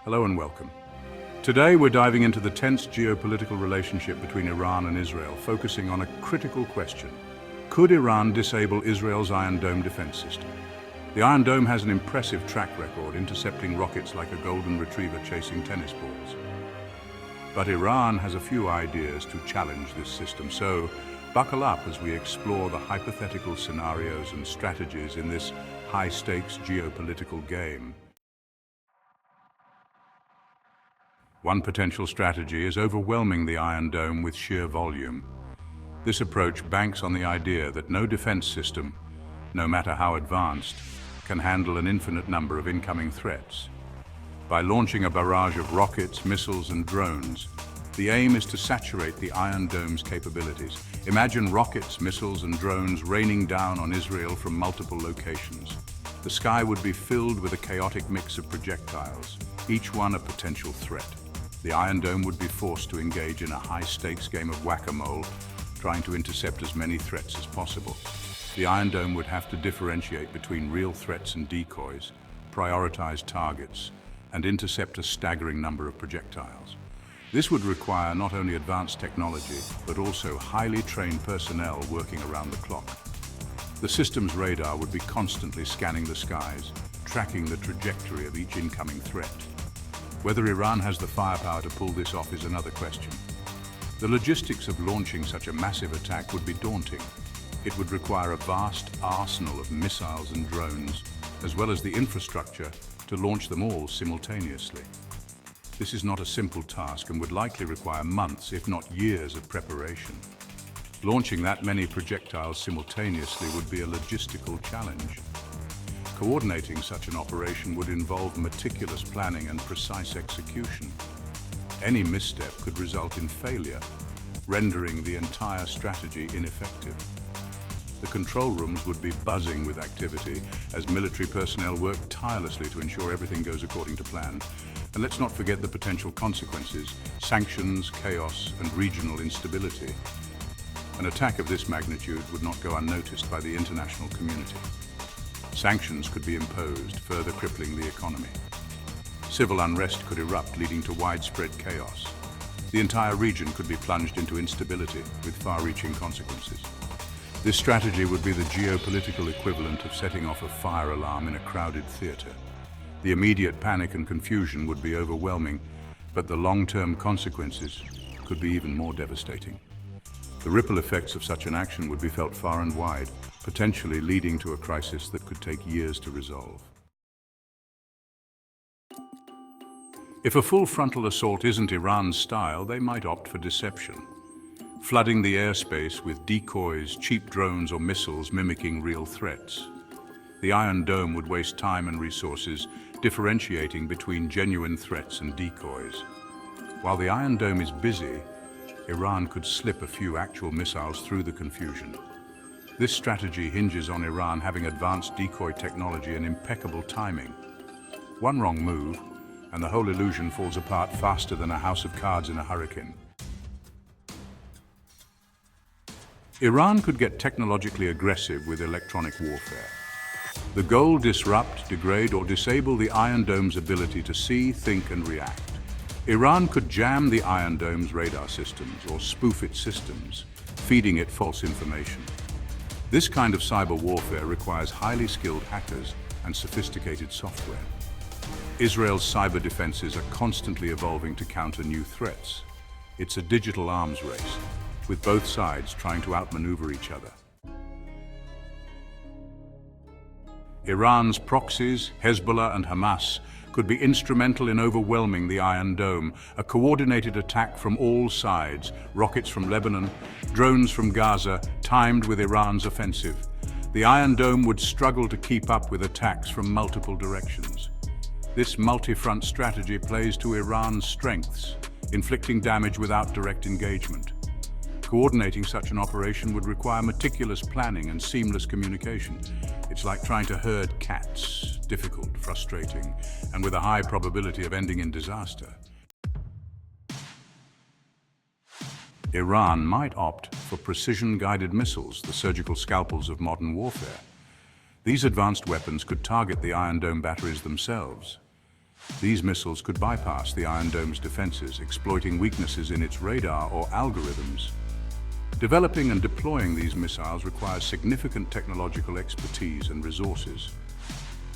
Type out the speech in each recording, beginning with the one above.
Hello and welcome. Today we're diving into the tense geopolitical relationship between Iran and Israel, focusing on a critical question. Could Iran disable Israel's Iron Dome defense system? The Iron Dome has an impressive track record, intercepting rockets like a golden retriever chasing tennis balls. But Iran has a few ideas to challenge this system, so buckle up as we explore the hypothetical scenarios and strategies in this high-stakes geopolitical game. One potential strategy is overwhelming the Iron Dome with sheer volume. This approach banks on the idea that no defense system, no matter how advanced, can handle an infinite number of incoming threats. By launching a barrage of rockets, missiles, and drones, the aim is to saturate the Iron Dome's capabilities. Imagine rockets, missiles, and drones raining down on Israel from multiple locations. The sky would be filled with a chaotic mix of projectiles, each one a potential threat. The Iron Dome would be forced to engage in a high-stakes game of whack-a-mole, trying to intercept as many threats as possible. The Iron Dome would have to differentiate between real threats and decoys, prioritize targets, and intercept a staggering number of projectiles. This would require not only advanced technology, but also highly trained personnel working around the clock. The system's radar would be constantly scanning the skies, tracking the trajectory of each incoming threat. Whether Iran has the firepower to pull this off is another question. The logistics of launching such a massive attack would be daunting. It would require a vast arsenal of missiles and drones, as well as the infrastructure to launch them all simultaneously. This is not a simple task and would likely require months, if not years, of preparation. Launching that many projectiles simultaneously would be a logistical challenge. Coordinating such an operation would involve meticulous planning and precise execution. Any misstep could result in failure, rendering the entire strategy ineffective. The control rooms would be buzzing with activity as military personnel work tirelessly to ensure everything goes according to plan. And let's not forget the potential consequences: sanctions, chaos, and regional instability. An attack of this magnitude would not go unnoticed by the international community. Sanctions could be imposed, further crippling the economy. Civil unrest could erupt, leading to widespread chaos. The entire region could be plunged into instability, with far-reaching consequences. This strategy would be the geopolitical equivalent of setting off a fire alarm in a crowded theater. The immediate panic and confusion would be overwhelming, but the long-term consequences could be even more devastating. The ripple effects of such an action would be felt far and wide, potentially leading to a crisis that could take years to resolve. If a full frontal assault isn't Iran's style, they might opt for deception, flooding the airspace with decoys, cheap drones, or missiles mimicking real threats. The Iron Dome would waste time and resources differentiating between genuine threats and decoys. While the Iron Dome is busy, Iran could slip a few actual missiles through the confusion. This strategy hinges on Iran having advanced decoy technology and impeccable timing. One wrong move, and the whole illusion falls apart faster than a house of cards in a hurricane. Iran could get technologically aggressive with electronic warfare. The goal: disrupt, degrade, or disable the Iron Dome's ability to see, think, and react. Iran could jam the Iron Dome's radar systems or spoof its systems, feeding it false information. This kind of cyber warfare requires highly skilled hackers and sophisticated software. Israel's cyber defenses are constantly evolving to counter new threats. It's a digital arms race, with both sides trying to outmaneuver each other. Iran's proxies, Hezbollah and Hamas, could be instrumental in overwhelming the Iron Dome. A coordinated attack from all sides, rockets from Lebanon, drones from Gaza, timed with Iran's offensive. The Iron Dome would struggle to keep up with attacks from multiple directions. This multi-front strategy plays to Iran's strengths, inflicting damage without direct engagement. Coordinating such an operation would require meticulous planning and seamless communication. It's like trying to herd cats, difficult, frustrating, and with a high probability of ending in disaster. Iran might opt for precision-guided missiles, the surgical scalpels of modern warfare. These advanced weapons could target the Iron Dome batteries themselves. These missiles could bypass the Iron Dome's defenses, exploiting weaknesses in its radar or algorithms. Developing and deploying these missiles requires significant technological expertise and resources.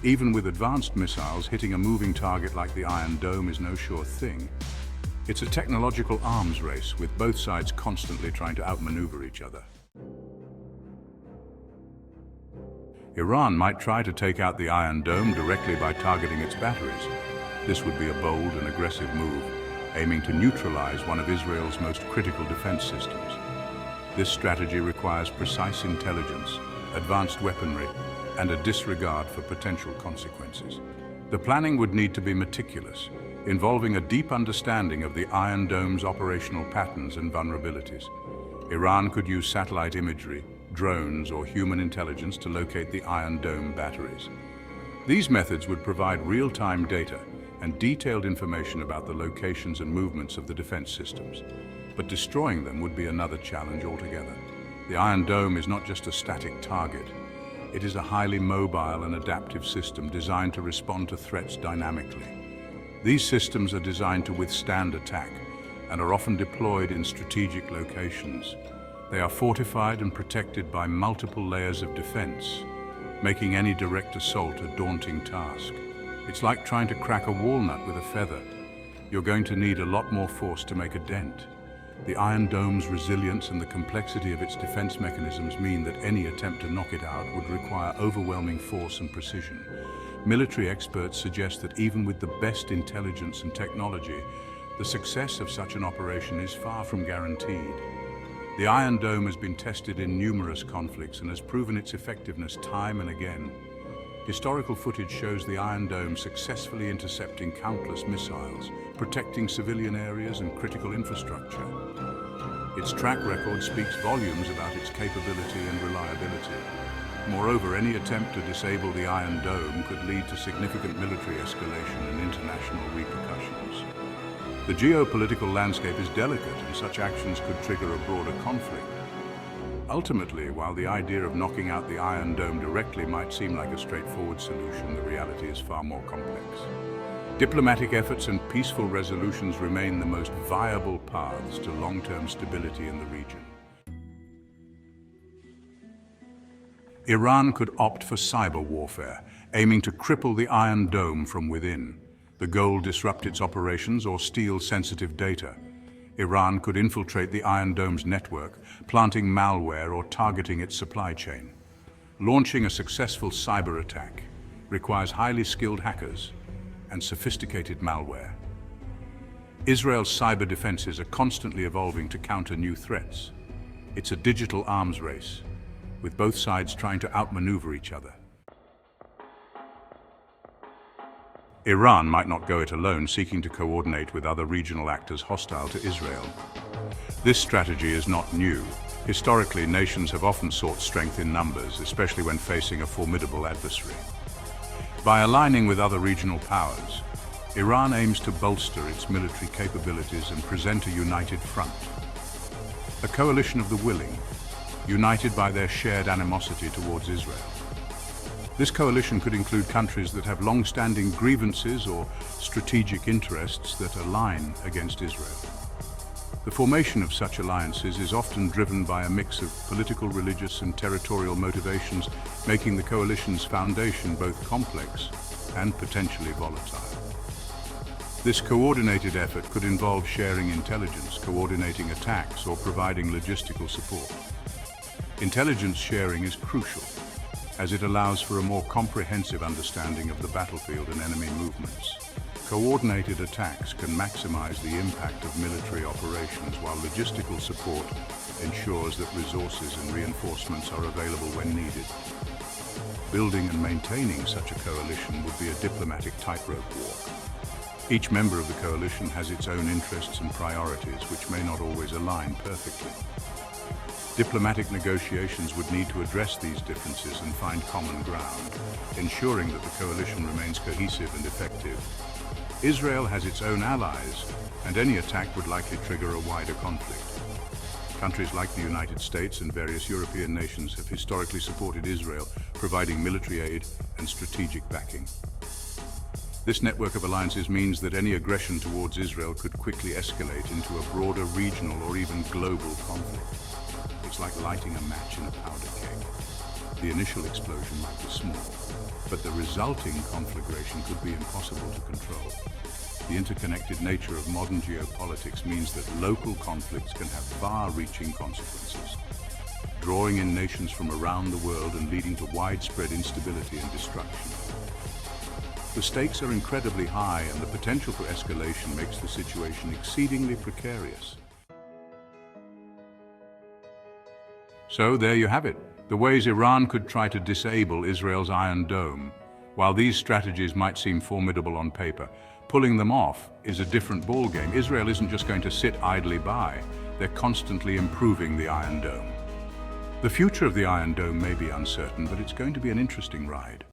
Even with advanced missiles, hitting a moving target like the Iron Dome is no sure thing. It's a technological arms race, with both sides constantly trying to outmaneuver each other. Iran might try to take out the Iron Dome directly by targeting its batteries. This would be a bold and aggressive move, aiming to neutralize one of Israel's most critical defense systems. This strategy requires precise intelligence, advanced weaponry, and a disregard for potential consequences. The planning would need to be meticulous, involving a deep understanding of the Iron Dome's operational patterns and vulnerabilities. Iran could use satellite imagery, drones, or human intelligence to locate the Iron Dome batteries. These methods would provide real-time data and detailed information about the locations and movements of the defense systems. But destroying them would be another challenge altogether. The Iron Dome is not just a static target. It is a highly mobile and adaptive system designed to respond to threats dynamically. These systems are designed to withstand attack and are often deployed in strategic locations. They are fortified and protected by multiple layers of defense, making any direct assault a daunting task. It's like trying to crack a walnut with a feather. You're going to need a lot more force to make a dent. The Iron Dome's resilience and the complexity of its defense mechanisms mean that any attempt to knock it out would require overwhelming force and precision. Military experts suggest that even with the best intelligence and technology, the success of such an operation is far from guaranteed. The Iron Dome has been tested in numerous conflicts and has proven its effectiveness time and again. Historical footage shows the Iron Dome successfully intercepting countless missiles, protecting civilian areas and critical infrastructure. Its track record speaks volumes about its capability and reliability. Moreover, any attempt to disable the Iron Dome could lead to significant military escalation and international repercussions. The geopolitical landscape is delicate, and such actions could trigger a broader conflict. Ultimately, while the idea of knocking out the Iron Dome directly might seem like a straightforward solution, the reality is far more complex. Diplomatic efforts and peaceful resolutions remain the most viable paths to long-term stability in the region. Iran could opt for cyber warfare, aiming to cripple the Iron Dome from within. The goal: disrupt its operations or steal sensitive data. Iran could infiltrate the Iron Dome's network, planting malware or targeting its supply chain. Launching a successful cyber attack requires highly skilled hackers and sophisticated malware. Israel's cyber defenses are constantly evolving to counter new threats. It's a digital arms race, with both sides trying to outmaneuver each other. Iran might not go it alone, seeking to coordinate with other regional actors hostile to Israel. This strategy is not new. Historically, nations have often sought strength in numbers, especially when facing a formidable adversary. By aligning with other regional powers, Iran aims to bolster its military capabilities and present a united front. A coalition of the willing, united by their shared animosity towards Israel. This coalition could include countries that have long-standing grievances or strategic interests that align against Israel. The formation of such alliances is often driven by a mix of political, religious, and territorial motivations, making the coalition's foundation both complex and potentially volatile. This coordinated effort could involve sharing intelligence, coordinating attacks, or providing logistical support. Intelligence sharing is crucial, as it allows for a more comprehensive understanding of the battlefield and enemy movements. Coordinated attacks can maximize the impact of military operations, while logistical support ensures that resources and reinforcements are available when needed. Building and maintaining such a coalition would be a diplomatic tightrope walk. Each member of the coalition has its own interests and priorities, which may not always align perfectly. Diplomatic negotiations would need to address these differences and find common ground, ensuring that the coalition remains cohesive and effective. Israel has its own allies, and any attack would likely trigger a wider conflict. Countries like the United States and various European nations have historically supported Israel, providing military aid and strategic backing. This network of alliances means that any aggression towards Israel could quickly escalate into a broader regional or even global conflict. It's like lighting a match in a powder keg. The initial explosion might be small, but the resulting conflagration could be impossible to control. The interconnected nature of modern geopolitics means that local conflicts can have far-reaching consequences, drawing in nations from around the world and leading to widespread instability and destruction. The stakes are incredibly high, and the potential for escalation makes the situation exceedingly precarious. So there you have it, the ways Iran could try to disable Israel's Iron Dome. While these strategies might seem formidable on paper, pulling them off is a different ballgame. Israel isn't just going to sit idly by. They're constantly improving the Iron Dome. The future of the Iron Dome may be uncertain, but it's going to be an interesting ride.